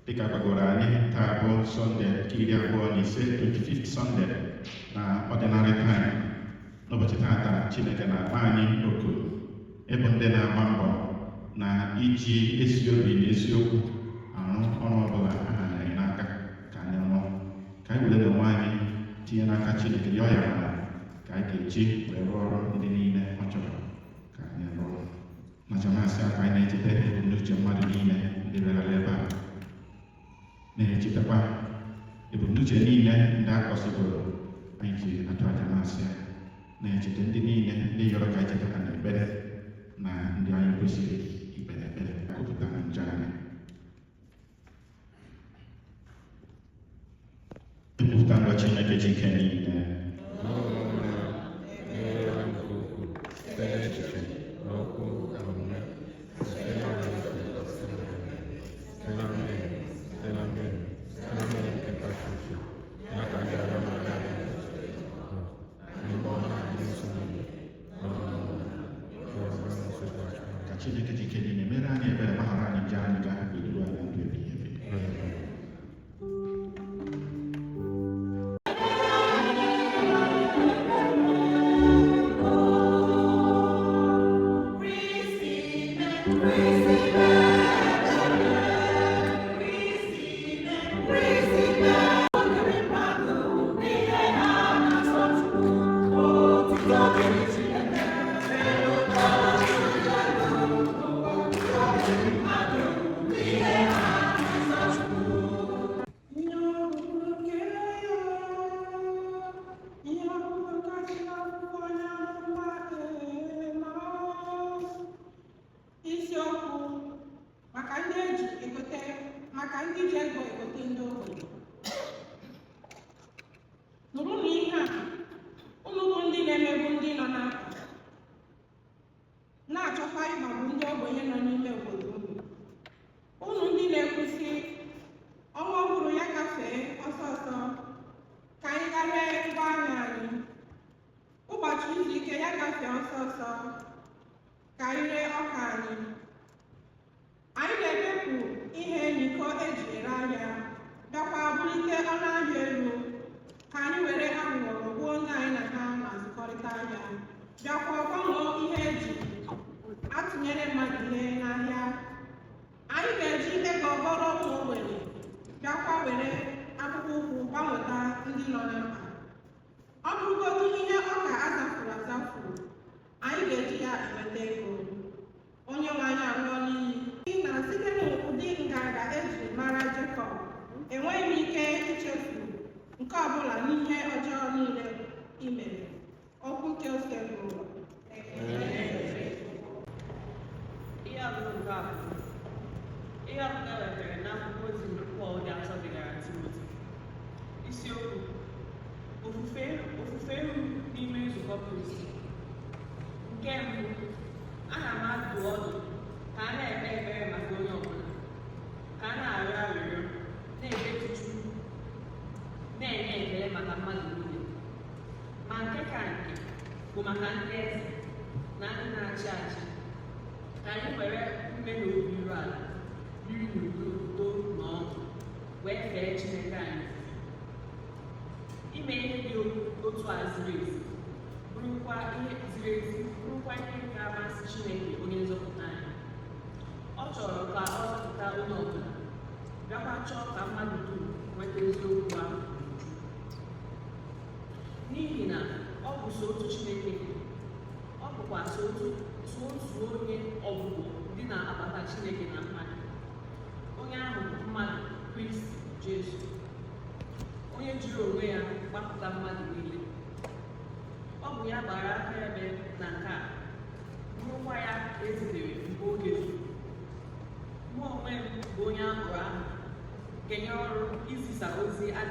Dịka gbagoro anyị taa bụ Sọnde nke 25th Sunday na Ordinary Time. N'ụbọchị tata Chineke na-akpa anyị oku ịbụ ndị na-agba mbọ na iji ezi obi na eziokwu arụ ọrụ ọbụla aha anyị n'aka ka anyị rụọ, ka anyị were onwe anyị tinye n'aka Chineke rịọ ya mara ka anyị ga-eji wee rụọ ọrụ ndị niile ọ chọrọ ka anyị rụọ. Na jamasị akwa anyị na-echeta ebumnuche mmadụ niile ndị bịara ebe a, na-echetakwa ebumnuche niile ndị a kọsịbụrụ anyị ji atụ aja masị ya, na-echeta ndị niile ndị yọrọ ka echeta ha n'ekpere na ndị anyị kwesịrị ikpere ekpere kọpụta na nje anyị. Ekwupụta ngwa Chineke ji ike niile Chineke ji ike niile mere anyị ebere gbaghara anyị njọ anyị ga-ahapụ iru anyị ndụ ebighị ebi. Maka ndị ji ego egote ndị obodo. Nụrụ na ihe a, unu bụ ndị na-emegbu ndị nọ n'akwa, na-achọkwa ịgbagbu ndị ogbenye nọ n'ime obodo unu. Unu ndị na-ekwusi ọnwa ọhụrụ ya gafee ọsọ ọsọ ka anyị ghara ngwa ahịa anyị, ụbọchị izu ike ya gafee ọsọ ọsọ ka anyị ree ọka anyị. Anyị na-ebepụ ihe n'iko eji ere ahịa, bịakwa bulite ọnụ ahịa elu ka anyị were aghụghọ gbuo ndị anyị na ha na-azụkọrịta ahịa, bịakwa gbanwee ihe eji atụnyere mmadụ ihe n'ahịa. Anyị ga-eji ego gọrọ ụmụ ogbenye, bịakwa were akpụkpọ ụkwụ gbanweta ndị nọ na mkpa. Ọ bụrụgodu ihe ọka azafuru azafu, anyị ga-eji ya enweta ego. Onye nwe anyị arụọla iyi na site n'ụdị nganga ejiri mara Jekọb, enweghị m ike ichefu nke ọbụla n'ihe ọjọọ niile i mere. Okwu nke ose bụ ihe ọbụla wetara n'akwụkwọ ozi nke Pọl dị atọ degara Timoti. Isiokwu: ofufe ihu n'ime nzukọ Kristi. Nke mbụ, ana m adụ ọdụ ka a na-ekpe ekpere maka onye ọbụla, ka a na-arịọ arịrịọ, na-edetu Chukwu, na-enye ekele maka mmadụ niile. Ma nke ka nke bụ maka ndị eze na ndị na-achị achị, ka anyị were ume na obi iru ala, biri n'udo na ọṅụ, wee fee Chineke anyị. Ime ihe dị otu a ziri ezi bụrụkwa ihe ga-amasị Chineke onye nzọpụta anyị. Ọ chọrọ ka ọ zọpụta onye ọbụla, bịakwa chọọ ka mmadụ dum nweta eziokwu ahụ. N'ihi na ọ bụ so otu Chineke, ọ bụkwa so otu onye ọgwụgwọ dị na-akpata Chineke na mmadụ. Onye ahụ bụ mmadụ Kristi Jesu, onye jiri onwe ya gbapụta mmadụ niile. Ọ bụ ya gbara akaebe na nke a, bụrụkwa ya ezitere mgbe oge zuru. Mụ onwe m bụ onye ahụrụ ahụ kenye ọrụ izisa ozi a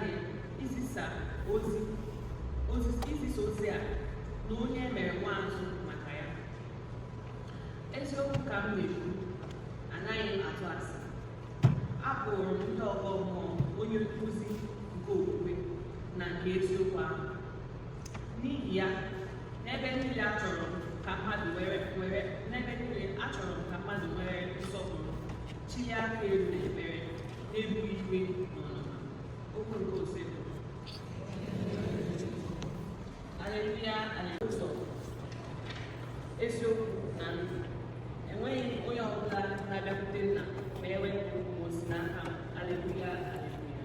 na onye emere nwaazụ maka ya. Eziokwu ka m na-ekwu, anaghị m atụ asị. Abụrụ m ndị ọgọ mmụọ onye nkụzi nke okwukwe na nke eziokwu ahụ. N'ihi ya, n'ebe niile achọrọ ka mmadụ nwere nsọpụrụ, chie aka elu n'ekpere, na-ebughị iwe n'ọnụma. Okwu nke Osebo. Aleluya, aleluya. Eziokwu na ndụ. Enweghị onye ọbụla na-abịakwute nna ma ewepụ ozi n'aka m. Aleluya, aleluya.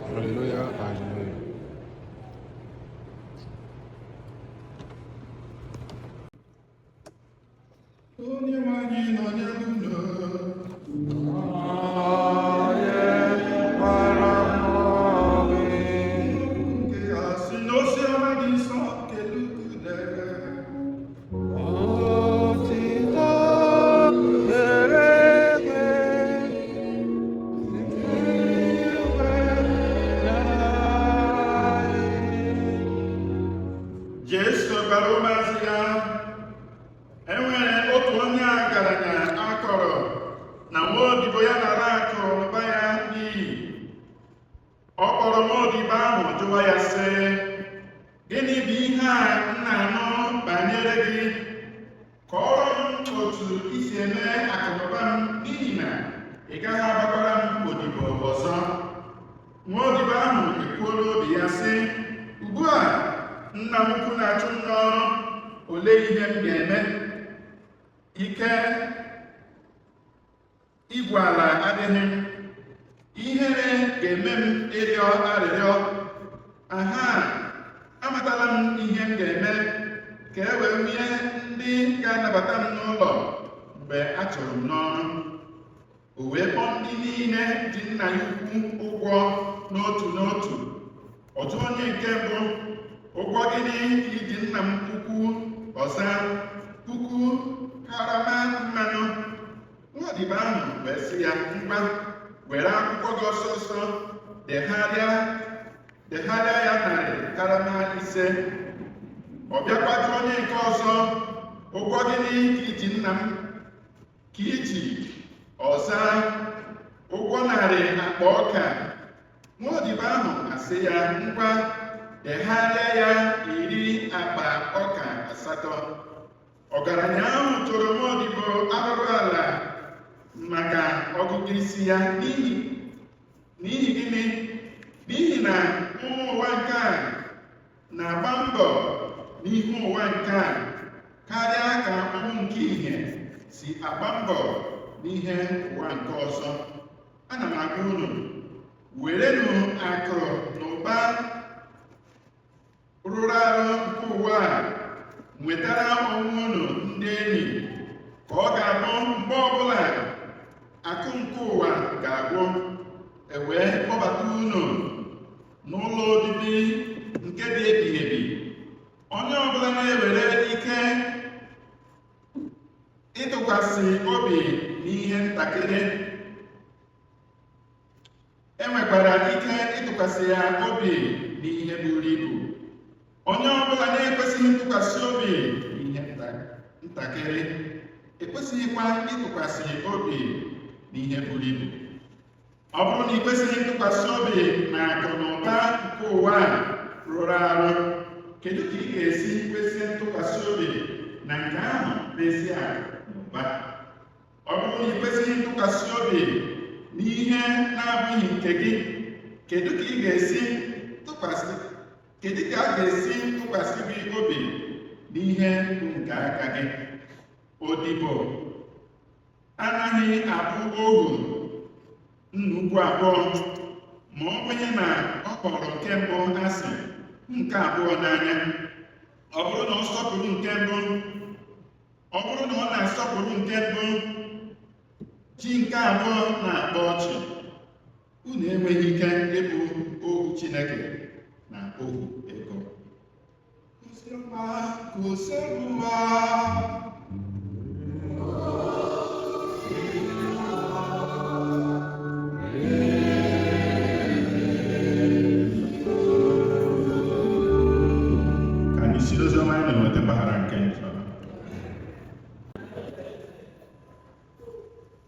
Aleluya, aleluya. Onye nwe anyị nọnyere unu. Nke a si n'Oziọma dị nsọ nke Luka dere. Jesu gwara ụmụazụ ya, enwere otu onye ọgaranya akọrọ na nwaodibo ya nara akụ n'ụba ya n'iyi. Ọ kpọrọ nwaodibo ahụ jụwa ya sị, gịnị bụ ihe a m na-anụ banyere gị? Kọọrọ m otu isi eme akụnụba m, n'ihi na ị gaghị agbakwara m odibo ọzọ. Nwaodibo ahụ ekwuola obi ya sị, ugbu a nna m ukwu na-achụ m n'ọrụ, olee ihe m ga-eme? Ike igwu ala adịghị m, ihere ga-eme m ịrịọ arịrịọ. Aha, amatala m ihe m ga-eme ka e wee nwee ndị ga-anabata m n'ụlọ mgbe a chụrụ m n'ọrụ. O wee kpọọ ndị niile ji nna ya ukwu ụgwọ n'otu n'otu. Otu onye nke mbụ, ụgwọ gịnị ka iji nna m ukwu? Ọza, 1,000 karama mmanụ. Nwaodibo ahụ wee sị ya, ngwa, were akwụkwọ gị ọsọ ọsọ degharịa ya 100 karama 5. Ọ bịakwa jụọ onye nke ọzọ, ụgwọ gịnị ka iji nna m? Ka iji? Ọza, ụgwọ 100 akpa ọka. Nwaodibo ahụ asị ya, ngwa, degharịa ya 10 akpa ọka 8. Ọgaranya ahụ tụrụ nwaodibo arụrụ ala maka ọgụgụ isi ya. N'ihi gịnị? N'ihi na ụmụ ụwa nke a na-agba mbọ n'ihu ụwa nke a karịa ka ụmụ nke ìhè si agba mbọ n'ihe ụwa nke ọzọ. Ana m agwa unu, werenụ akụ na ụba rụrụ arụ nke ụwa a nwetara onwe unu ndị enyi, ka ọ ga-abụ mgbe ọbụla akụ nke ụwa ga-agwụ, wee kpọbata unu n'ụlọ obibi nke dị ebighị ebi. Onye ọbụla na-ewere ike ịtụkwasị obi n'ihe ntakịrị, enwekwara ike ịtụkwasị ya obi n'ihe buru ibu. Onye ọbụla na-ekwesịghị ntụkwasị obi n'ihe ntakịrị, ekwesịghịkwa ịtụkwasị obi n'ihe buru ibu. Ọ bụrụ na ị kwesịghị ntụkwasị obi na akụ na ụba nke ụwa rụrụ arụ, kedu ka ị ga-esi kwesị ntụkwasị obi na nke ahụ n'ezi akụ na ụba? Ọ bụrụ na ị kwesịghị ntụkwasị obi n'ihe na-abụghị nke gị, kedu ka a ga-esi tụkwasị gị obi n'ihe bụ nke aka gị? Odibo anaghị abụ ohu nnukwu abụọ ma ọ bụghị na ọ kpọrọ nke mbụ asị nke abụọ n'anya. Ọ bụrụ na ọ sọpụrụ nke mbụ, ọ bụrụ na ọ na-asọpụrụ nke mbụ, chi nke abụọ na-akpa ọchị. Unu enweghị ike ịbụ ohu Chineke na ohu ego. Kụziọma, kụziọma.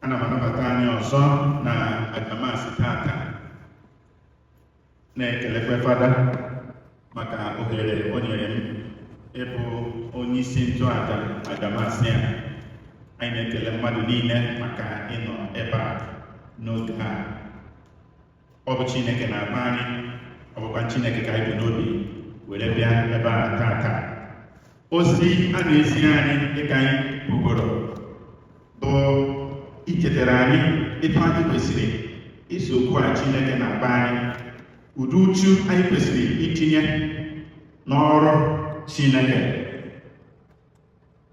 Ana m anabata anyị ọzọ na agamasi tata, na-ekelekwa Fada maka ohere o nyere m ịbụ onye isi ntụaja agamasi a. Anyị na-ekele mmadụ niile maka ịnọ ebe a n'oge a. Ọ bụ Chineke na-agba anyị, ọ bụkwa Chineke ka anyị bụ n'obi were bịa ebe a tata. Ozi a na-ezi anyị dịka anyị kwugoro bụ ichetara anyị etu anyị kwesịrị iso okwu a Chineke na-agba anyị, ụdị uchu anyị kwesịrị itinye n'ọrụ Chineke.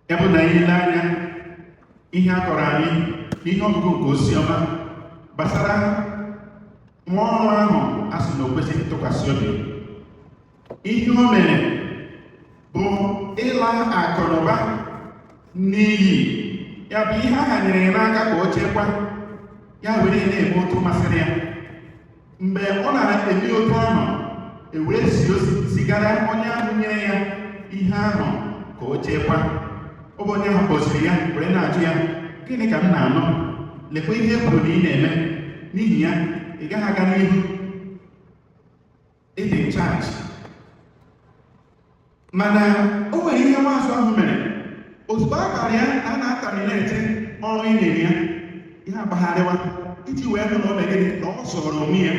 Ya bụ na anyị lee anya ihe a kọrọ anyị n'ihe ọgụgụ nke Oziọma gbasara nwa ọrụ ahụ a sị na o kwesịghị ntụkwasị obi. Ihe o mere bụ ịla akụnụba n'iyi. Ya bụ ihe aha nyere ya n'aka ka o chekwa, ya were na-eme otu masịrị ya. Mgbe ọ na-eme otu ahụ, ewere zigara onye ahụ nyere ya ihe ahụ ka o chekwa. Ọ bụ onye ahụ kpọziri ya were na-ajụ ya, gịnị ka m na-anụ? Lekwa ihe e kwuru na ị na-eme, n'ihi ya ị gaghị aga n'ihu, ịdị nchaji. Mana o nwere ihe nwaazụ ahụ mere. Ozugbo a gwara ya na a na-atamineti ọrụ ị nyere ya, ihe agbagharịwa iji wee hụ na ọ megide na ọ zọrọ onwe ya.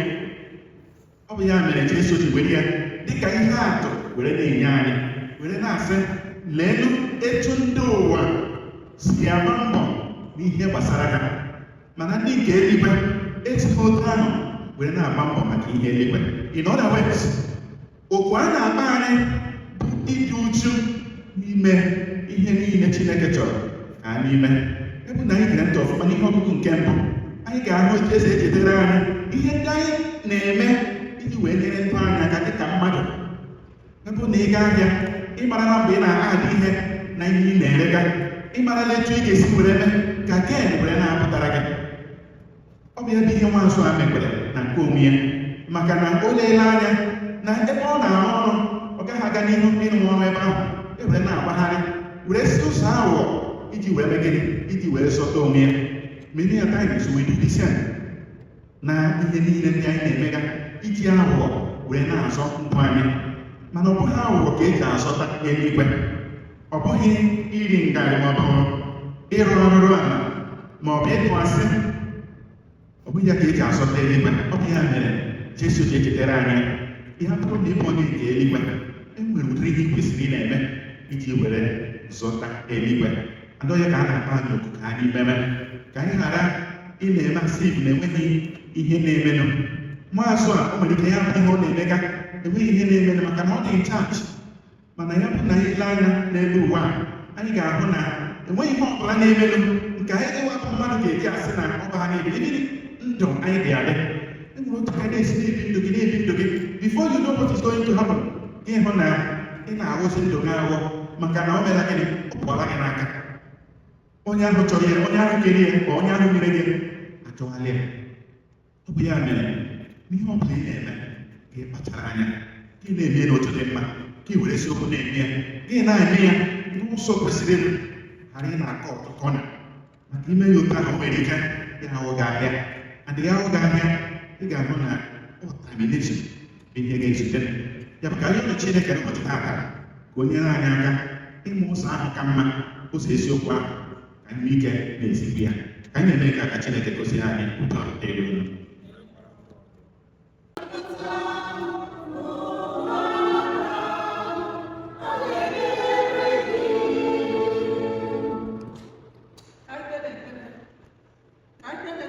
Ọ bụ ya mere Jesu ji were ya dịka ihe atụ were na-enye anyị, were na-asị, leenụ etu ndị ụwa si agba mbọ n'ihe gbasara ha, mana ndị nke eluigwe ejighị otu ahụ were na-agba mbọ maka ihe eluigwe. In other words, okwu a na-akpa anyị bụ ịdị uchu n'ime ihe niile Chineke chọrọ ka anyị mee. Ebe na anyị gere ntị ọfụma n'ihe ọgụgụ nke mbụ, anyị ga-ahụ etu esi echetara anyị ihe ndị anyị na-eme iji wee nyere ndụ anyị aka dịka mmadụ. Ebe na ịga ahịa, ịmara na mgbe ị na-adị ihe na ihe ị na-erega, ịmarala etu ị ga-esi were mee ka gen were na-apụtara gị. Ọ bụ ya bụ ihe nwaazụ a mekwere na nke onwe ya, maka na o leela anya na ebe ọ na-arụ ọrụ, ọ gaghị aga n'ihu ịrụ ọrụ ebe ahụ, ewere na-agbagharị were si ụzọ aghụghọ iji wee mee gịnị? Iji wee zọta onwe ya. Many a times we do this na ihe niile ndị anyị na-emega iji aghụghọ wee na-azọ ndụ anyị. Mana ọ bụghị aghụghọ ka eji azọta eluigwe. Ọ bụghị iri ngarị ma ọ bụ ịrụ ọrụrụ ala ma ọ bụ ịtụ asị. Ọ bụghị ya ka eji azọta eluigwe. Ọ bụ ya mere Jesu ji echetara anyị, ihe bụrụ na ịbụ onye nke eluigwe, e nwere ụdịrị ihe kwesịrị ị na-eme iji were zọta eluigwe. Adọghị ka a na-akpa anyị oku ka anyị meme, ka anyị ghara ị na-eme asị na enweghị ihe na-emenụ. Maazụ a o nwere ike ya bụ ihe ọ na-emega enweghị ihe na-emenụ maka na ọ dị nchaji. Mana ya bụ na anyị ile anya n'elu ụwa a, anyị ga-ahụ na enweghị ihe ọbụla na-emenụ nke anyị ewepụ mmadụ ga-eji asị na ọ bụ ha na-ebi ndụ anyị dị adị. Enwere otu ka na-esi na-ebi ndụ gị na-ebi ndụ gị, before you know what is going to happen, gị hụ na ị na-awụzi ndụ gị aghụghọ maka na o mere gịnị? Ọ pụọla gị n'aka. Onye ahụ chọrọ ya, onye ahụ kere ya, ka onye ahụ nyere gị achọghalị ya. Ọ bụ ya mere n'ihe ọ bụla ị na-eme, ka ị kpachara anya, ka ị na-eme n'otu dị mma, ka ị were isiokwu na-eme ya, ka ị na-eme ya n'ụzọ kwesịrị elu, ghara ị na-akọ ọtụtụ ọnya. Maka ime ya otu ahụ nwere ike ịghawụ gị ahịa. Adịghị ahụ gị ahịa, ị ga-ahụ na ọtamineshọn bụ ihe ga-ezute. Ya bụ ka anyị ọrụ Chineke n'ụbọchị taata ka o nyere anyị aka ịmụ ụzọ ahụ ka mma, ụzọ eziokwu ahụ ka anyị ike na-ezipụ ya. Ka anyị na-eme ka Chineke gosi anyị ụtọ dịrị unu.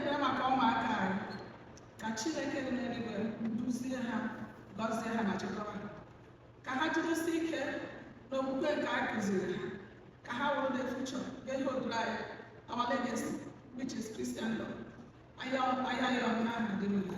na-ekpere maka ụmụaka anyị ka Chineke dị n'eluigwe duzie ha, gọzie ha ma chekwaba ha, ka ha jidesie ike n'okwukwe nke a kụziri ha, ka ha were the future get hold right our legacy, which is Christian love. Ayayọ n'aha dị n'ụwa.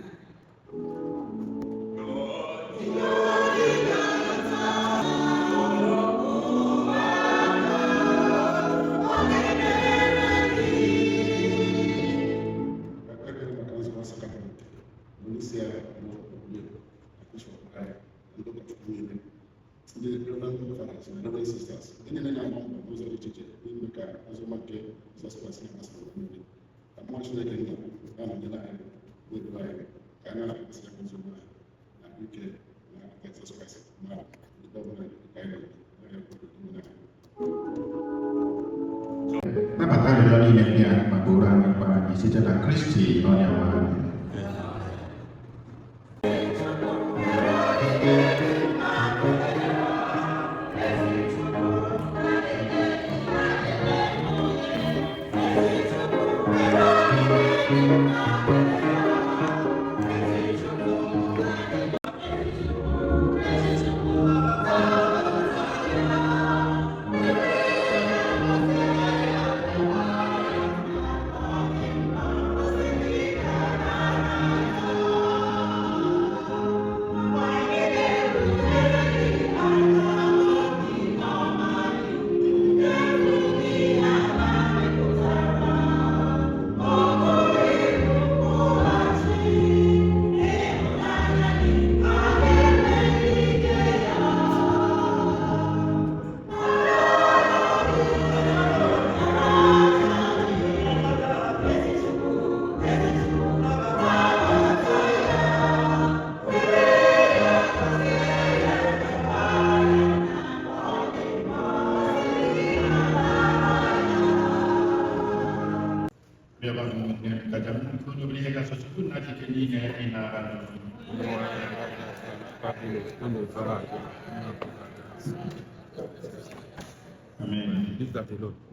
Nabata arịrịọ niile ndị a ma bụrụ anyị mkpa anyị site na Kristi onye nwe anyị.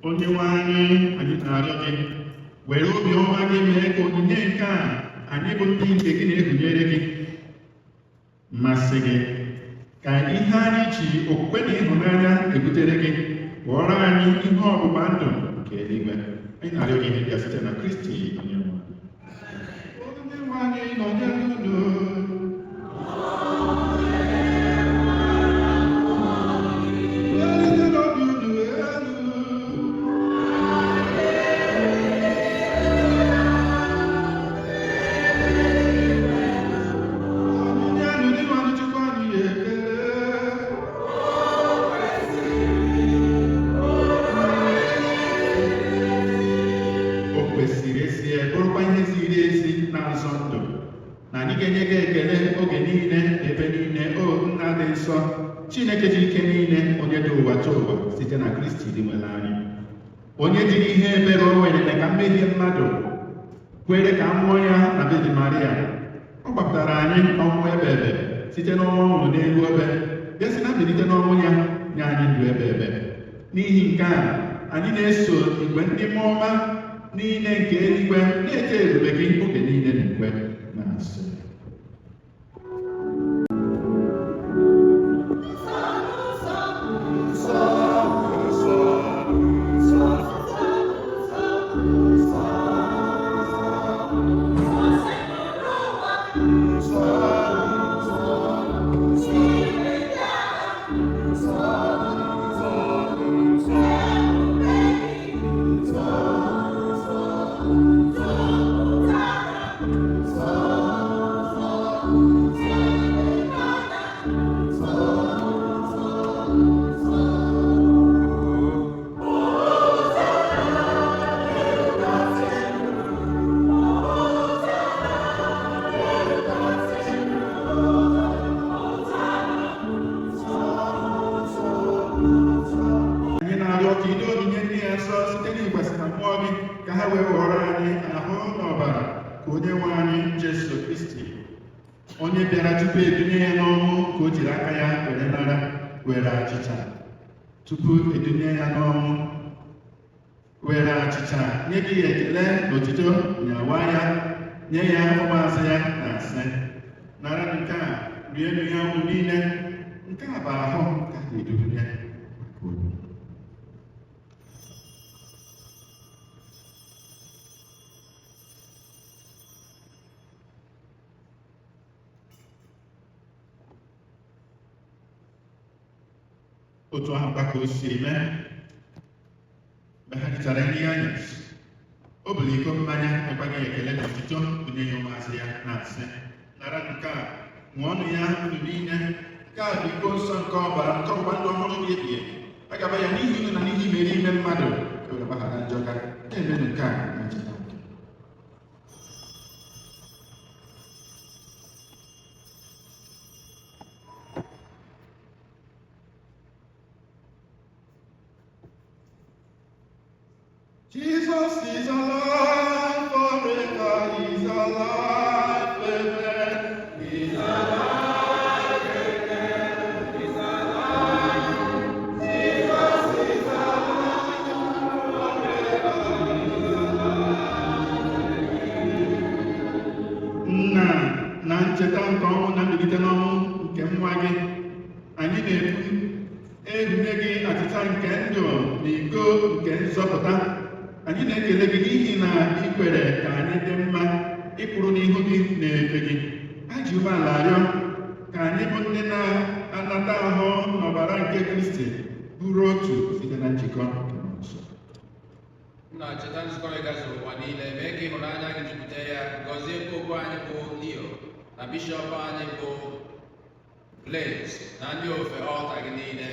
Onye nwe anyị na-arịọ gị were obiọma gị mee ka onyinye nke a anyị bụ ndị nke gị na-ehunyere gị mmasị gị, ka ihe anyị ji okwukwe na ịhụnanya ebutere gị ghọrọ anyị ihe ọgbụgba ndụ nke eluigwe. Anyị na-arịọ gị ihe ndị a site na Kristi onye nwe anyị. Nọnyere unu. Chineke ji ike niile, onye dị ụwa chọọ ụwa site na Kristi dị nwere anyị, onye jiri ihe ebere o nwere ka mmehie mmadụ kwere ka a mụọ ya na Bebi Maria. Ọ gbapụtara anyị ọnwụ ebe ebe site n'ọnwụ ọ nwụrụ n'elu obe, bịa si na mbilite n'ọnwụ ya nye anyị ndụ ebe ebe. N'ihi nke a, anyị na-eso igwe ndị mmụọ ọma niile nke eluigwe na-eto ebube gị oge niile na ukwe na-asị. Onye bịara tupu edunye ya n'ọnwụ ka o jiri aka ya were nara were achịcha tupu edunye ya n'ọnwụ. were achịcha nye gị ekele na otito nyawa ya nye ya ụmụazụ ya na asị nara nke a rienụ ya unu niile nke a bụ ahụ ka a ga-eduru ya maka unu. Otu ahụ ka o si eme mgbe ha richara nri anyasị. O buru iko mmanya ekweghị ekele na otito onye ya ụmụazụ ya na-asị nara nke a ṅụọnụ ya unu niile nke a bụ iko nsọ nke ọbara nke ọgbụgba ndụ ọhụrụ dị ebighị ebi a ga-agba ya n'ihi unu na n'ihi mere ime mmadụ ka were gbaghara njọ ga na-emenụ nke a na ncheta nke. Jesus is alive forever, he's alive forever, he's alive forever, he's alive. Jesus is alive forever, he's alive. Nna na ncheta nke ọnwụ na mbilite n'ọnwụ nke nwa gị, anyị na-ekwu ehunye gị achịcha nke ndụ na iko nke nzọpụta. Anyị na-ekele gị n'ihi na ị kwere ka anyị dị mma ịkwụrụ n'ihu gị na-efe gị. A ji umeala arịọ ka anyị bụ ndị na-anata ahụ n'ọbara nke Kristi bụrụ otu site na njikọ nke Mmụọ Nsọ. Nna cheta nzukọ gị gazuru ụwa niile, mee ka ịhụnanya gị jupụta ya, gọzie popu anyị bụ Leo na bishọp anyị bụ Blaise na ndị ofe ọlta gị niile.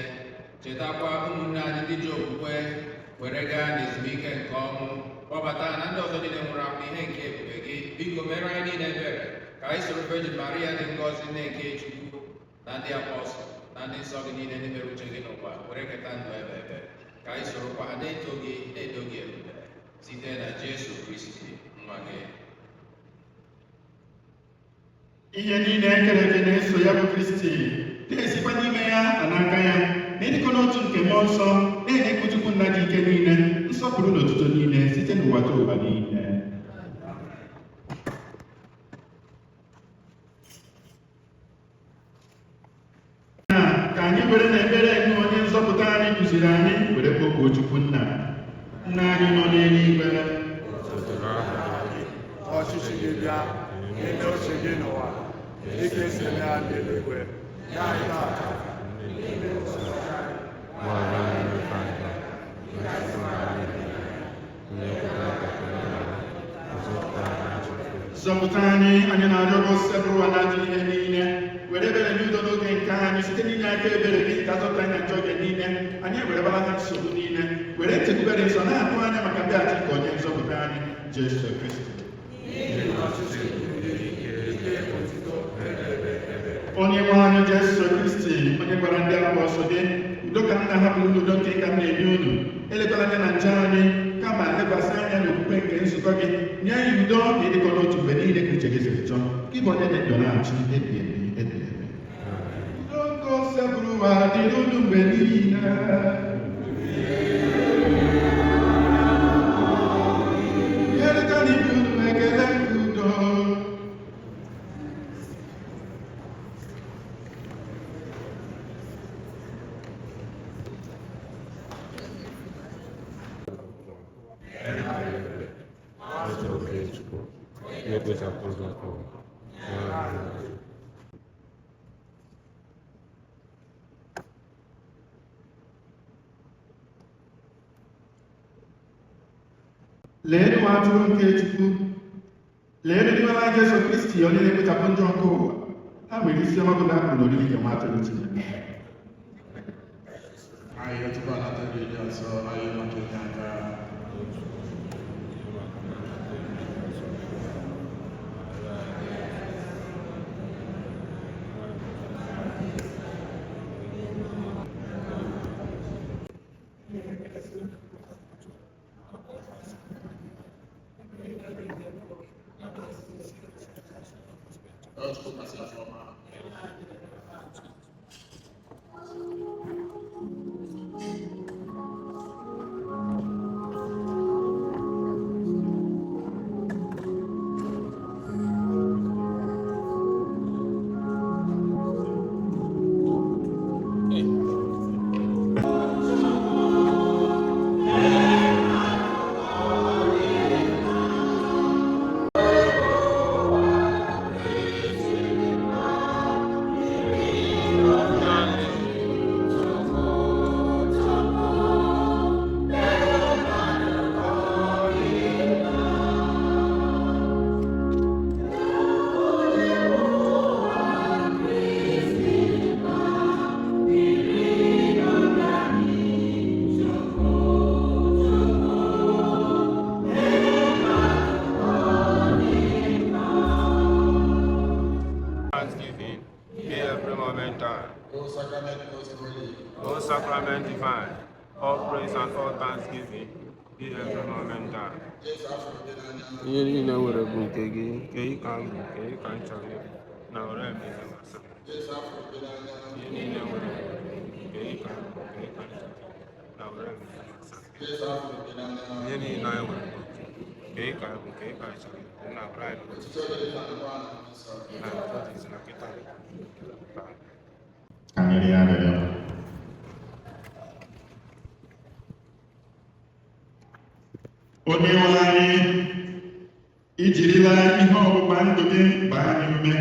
Chetakwa ụmụnne anyị ndị ji okwukwe were gaa n'ezumike nke ọnwụ, kpọbata na ndị ọzọ niile nwụrụ anwụ ihe nke ebube gị. Biko mere anyị niile ebere ka anyị soro Virgin Maria dị ngọzi nne nke Chukwu na ndị apọstọl na ndị nsọ gị niile ndị mere uche gị n'ụwa were keta ndụ ebe ebe ka anyị sorokwa ha na-eto gị ebube site na Jesu Kristi nwa gị. Ihe niile ekere gị na-eso ya bụ Kristi na-esikwa n'ime ya na n'aka ya na-edikọ n'otu nke Mmụọ Nsọ na-enye Chukwu Nna dị ike niile nsọpụrụ na otuto niile site n'ụwa ka ụwa niile. Ka anyị were na ekpere nke onye nzọpụta anyị kụziri anyị were kpọkuo Chukwu Nna. Nna anyị nọ n'eluigwe, ọchịchị gị bịa, ime uche gị n'ụwa dịka esi eme ya n'eluigwe. Nye anyị taata zọpụta anyị na-arịọ gị osebụrụ ụwa na ajọ ihe niile were ebere n'udo n'oge nke anyị site n'inye aka ebere gị ka zọpụta anyị na njọ oge niile anyị were gbara ha nsogbu niile were nchekwubere nsọ na-atụ anya maka mbịaghachi nke onye nzọpụta anyị Jesu Kristi. Onye nwe anyị Jesu Kristi, onye gwara ndị apọstọl gị udo ka m na-ahapụ unu, udo nke ka m na-enye unu, elekwala anya na njọ anyị kama lekwasị anya n'okwukwe nke nzukọ gị, nye anyị udo na ịdịkọ n'otu mgbe niile ka uche gị siri chọọ. Gị bụ onye na-edo na-achị ebighị ebi. Udo nke osebụrụ ụwa dịrị unu mgbe niile. Nyerịtanụ ibe unu ekele nke udo. Leenụ atụrụ nke Chukwu, leenụ n'ime ha Jesu Kristi onye na-ekpochapụ njọ nke ụwa. Ha nwere isi ọma ọbụla hapụrụ n'oriri nke nwa atụrụ Chineke. Anyị tupu anata gị dị ọzọ, anyị nọdụ onye aka. God. O sacrament most holy, O sacrament divine, all praise and all thanksgiving be every moment that. Jesu afọ dị n'anya, Ihe niile nwere bụ nke gị, nke ị ka m bụ, nke ị ka m chọrọ ịbụ, na ọrụ m ihe gbasa. Jesu afọ dị n'anya, Ihe niile nwere bụ nke ị ka m bụ, nke ị ka m chọrọ ịbụ, na ọrụ m ihe gbasa. Jesu afọ dị n'anya, Ihe niile anyị nwere bụ nke ị ka m bụ, nke ị ka m chọrọ ịbụ, na ọrụ m ihe otuto dịrị na Nwa na Nsọ. na ọdịzi na kịta. Anyị rịọ arịrịọ. Onye nwe anyị, ijirila ihe ọgbụgba ndụ gị gbaa anyị ume,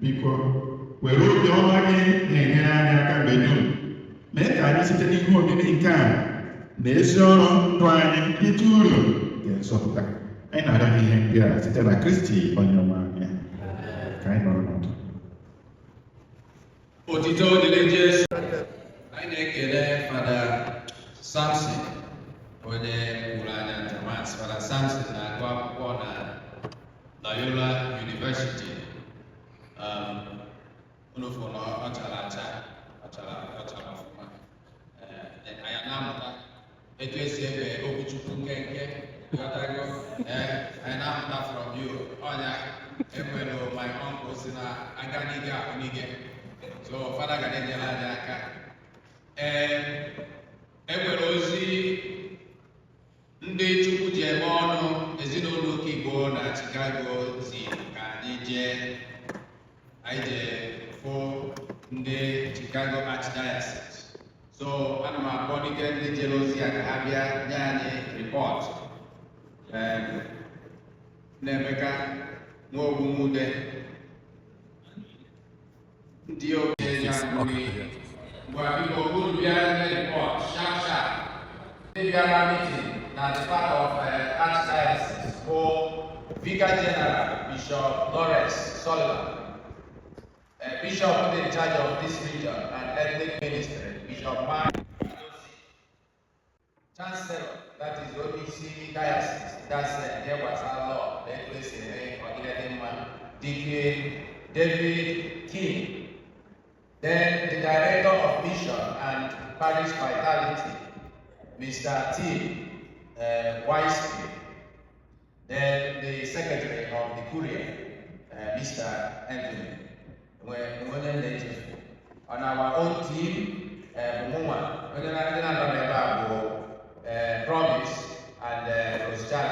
biko were obi ọma gị na-enyere anyị aka mgbe dum, mee ka anyị site n'ihe omimi nke a na ezi ọrụ ndụ anyị ite uru ga-ezọpụta. Anyị na-arịọ gị ihe ndị a site na Kristi onye nwe anyị. Ka anyị nọrọ n'ọdụ. Otito dịrị Jesu. Anyị na-ekele Fada Samson, onye kwuru anya Thomas. Fada Samson na-agụ akwụkwọ na Loyola University. Ụlọfọ na ọ chara acha, ọ chara ọfụma. Anyị na-amụta etu esi ebe okwuchukwu nkenke. Anyị na-amụta from you. Ọnya enwere my uncle si na aga n'ige ahụ n'ige. So Fada ga na-enyere anyị aka. Enwere ozi ndị Chukwu ji eme ọnụ ezinụlọ ụka Igbo na Chicago si ka anyị jee fụ ndị Chicago Archdiocese. So ana m akpọ dike ndị jere ozi a ka ha bịa nye anyị rịpọt. Na-emeka nwa Ogbunwude ndị okenye ya mmiri mgbe Igbo unu bịa report sharp. Ndị bịara meeting na the part of Archdiocese bụ Vicar General Bishop Lawrence Sullivan, Bishop in charge of this region and ethnic ministry, Bishop Mark Chancellor, that is OBC Diocese, that's here was our law, the place in Deacon David King. Then the Director of Mission and Parish Vitality, Mr. T. Wisely. Then the Secretary of the Courier, Mr. Anthony. On our own team, Promise and Rosjan.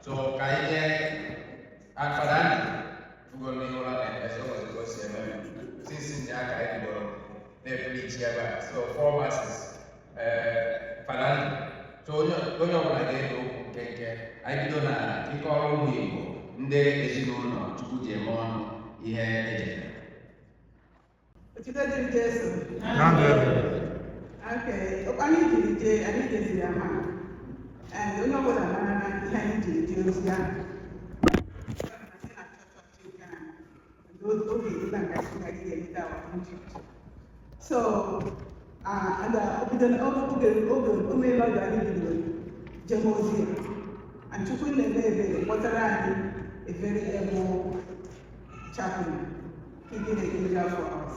So Kaije and Fadani, who will be all since in Yaka, they preach here, so 4 verses. Fadani. So when you're like, I don't know, you call me, they is you know, to put your mom, yeah. Otito dịrị Jesu. Okay, anyị jiri jee, anyị jeziri ama. And onye ọbụla mara na ihe anyị jiri jee ozi ahụ. So, and and Chukwu na-eme kpọtara anyị a very able chaplain. He did a good job for us.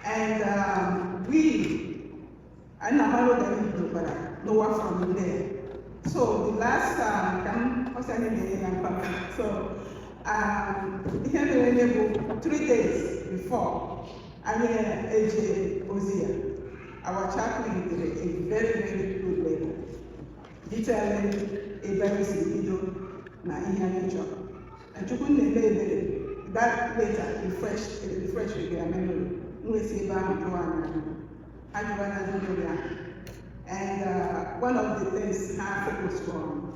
And I know that Noah from there. So the last here 3 days before AJ Ozia, our chaplain did a very, very good labor, detailing a very simple na nature. And you couldn't that later refresh with their memory. And one of the things I focus on,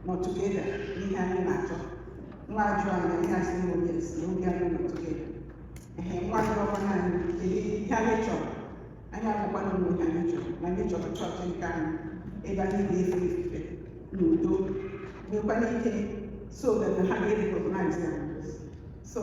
not together, not together. And one I have one of my nature of church and can so that the Hungary recognize them. So,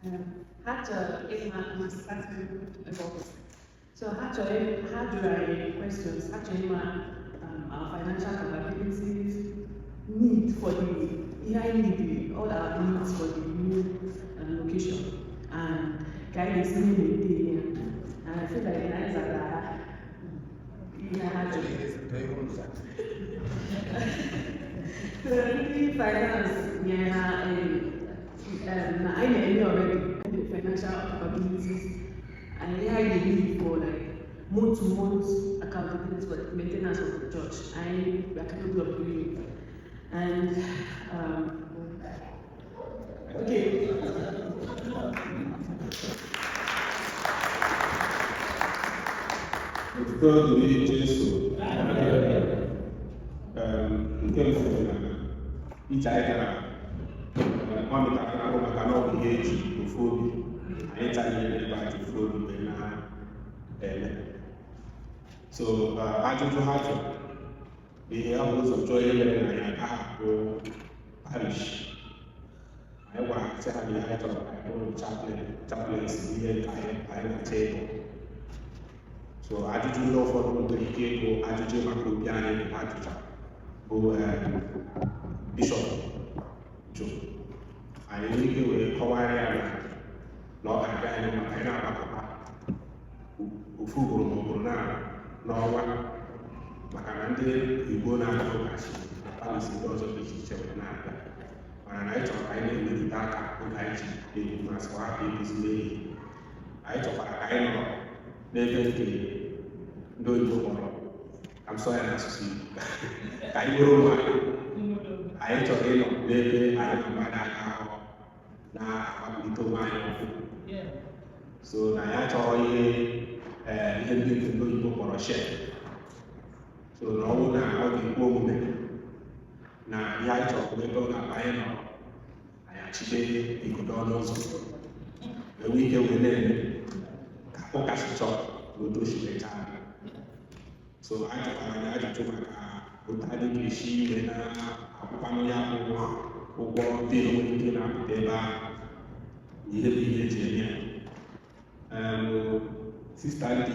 had so had questions, our financial capabilities, need for the all our needs for the new location, and guidance in the day. And I feel like the nice that finance, I already the financial capabilities, and I need for like month-to-month accountability for the maintenance of the church. I are capable of doing it. And okay. God will Jesus. Nke mfụrụ na ije anyị gara ọmịtakara ahụ maka na ọ bụ ihe eji ofu obi anyị taghị ebe aji ofu obi mgbe na-eme. So ajụjụ ha jụrụ bụ ihe ọ bụ ụzọ chọọ ihe mere na ya aha bụ parish. Anyị gwara sị ha na ihe anyị chọrọ anyị bụrụ chaplains ihe nke anyị na-acha ego. So ajụjụ ndị ụfọdụ nwere ike ịbụ ajụjụ maka obi anyị ajụjụ bụ bishọp jụ anyị nwere ike wee kọwara ya na ọ ga-abịa anyị maka anyị na-agbakọta ofu ugboro ma ugboro n'ọnwa maka na ndị Igbo na-abịa ụbọchị na palisi ndị ọzọ dị iche iche wee na-abịa, mana na anyị chọrọ ka anyị na-emelite aka oge anyị ji eji masị hapụ ekuziri ehi. Anyị chọkwara ka anyị nọrọ n'ebe nke ndị oyibo kpọrọ amsọ ya n'asụsụ Igbo ka anyị nwere ụmụ anyị chọrọ ịnọ n'ebe anyị na mmadụ aka ahụ na-akwalite onwe anyị ọkụ. So na ya chọrọ ihe ndị oyibo kpọrọ share. So na ọ bụrụ na ọ ga-ekwu omume na ihe anyị chọrọ bụ ebe ọ ga-aba anyị nọ anyị achịbe igodo ọnụ ụzọ enwe ike wee na-eme ka ụkasị chọrọ n'otu o si mechaa. So anyị chọkwara anyị ajụjụ maka otu anyị ga-esi ime na akwụkwanụ ya bụ ụgwọ ndị enwere ike na-apụta ebe ahụ ihe bụ ihe eji eme ya. Sista ndị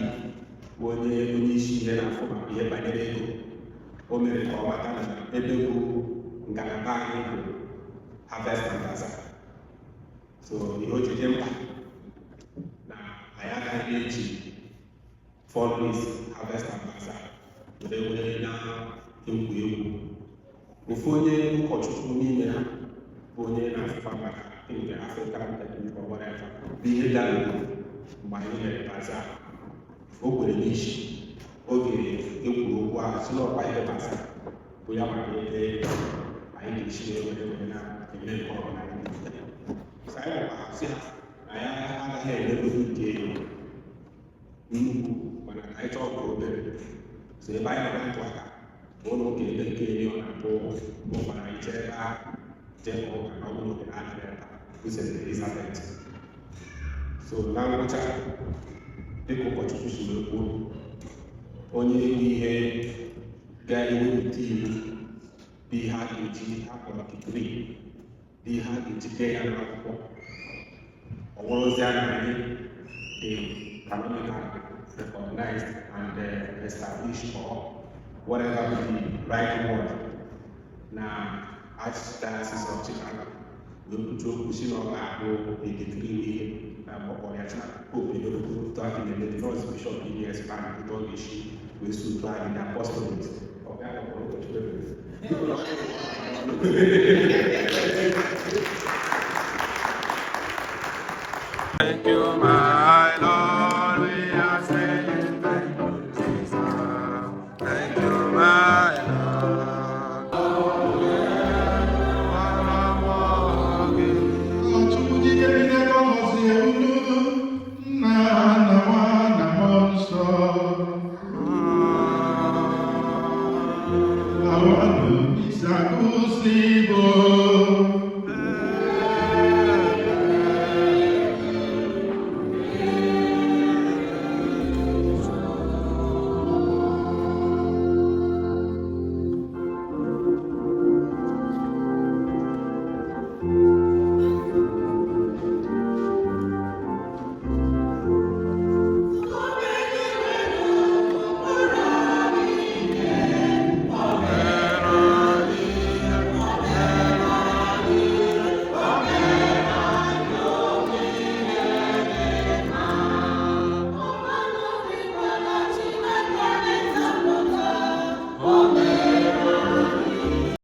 bụ onye isi ihe na-afụ maka ihe banyere ego, o mere ka ọ mata na ebe bụ ngalaba anyị bụ Harvest and Bazaar. So ihe o ji dị mkpa na anyị agaghị eji fundraise Harvest and Bazaar were na-egwu egwu. Ofu onye ụkọchukwu n'ime ha bụ onye na-afụfa maka nke African whatever bụ ihe dara mgbe anyị mere bazaar. O kwere n'isi oge ekwuru okwu ahụ si n'ọkwa ihe bazaar bụ ya maka ebe anyị ga-esi were na-eme nke ọrụ na anyị sị ha na ya agaghị emegodu nke nnukwu mana anyị chọọ ka obere. So ebe anyị nọ na-atụ aka bụ ụlọ ụka ebe nke enyi ọ na-abụ ụkwara anyị chere ebe ahụ jee ka ụka na ọ bụrụ oge na-adịrị ebe usoro Elizabeth. So na ngwụcha dịka ụkọchukwu si wee kwuo, onye ihe ga-ewepụta iwu bụ ihe a ga-eji akpọrọ digrii bụ ihe a ga-eji dee ya n'akwụkwọ. Ọ bụrụzie na anyị dị canonical, recognized and established or whatever the right word na Archdiocese of Chicago wee kwuchi okwu si na ọ ga-abụ edekiri ihe na ọkpọrọ ya Pope Edoruko afọ na-eme the North Bishop EDS Bank ụtọ ga-esi wee so otu anyị na apostolate ọ ga-akpọrọ ụkọchukwu. Thank you, my Lord. We are saying thank you, Jesus. Thank you, my Lord. Oh, yeah. Ọchukwu jikere ihe ka ọ gọzie unu nna na nwa na mmụọ nsọ. Awanụ Isakusi bụ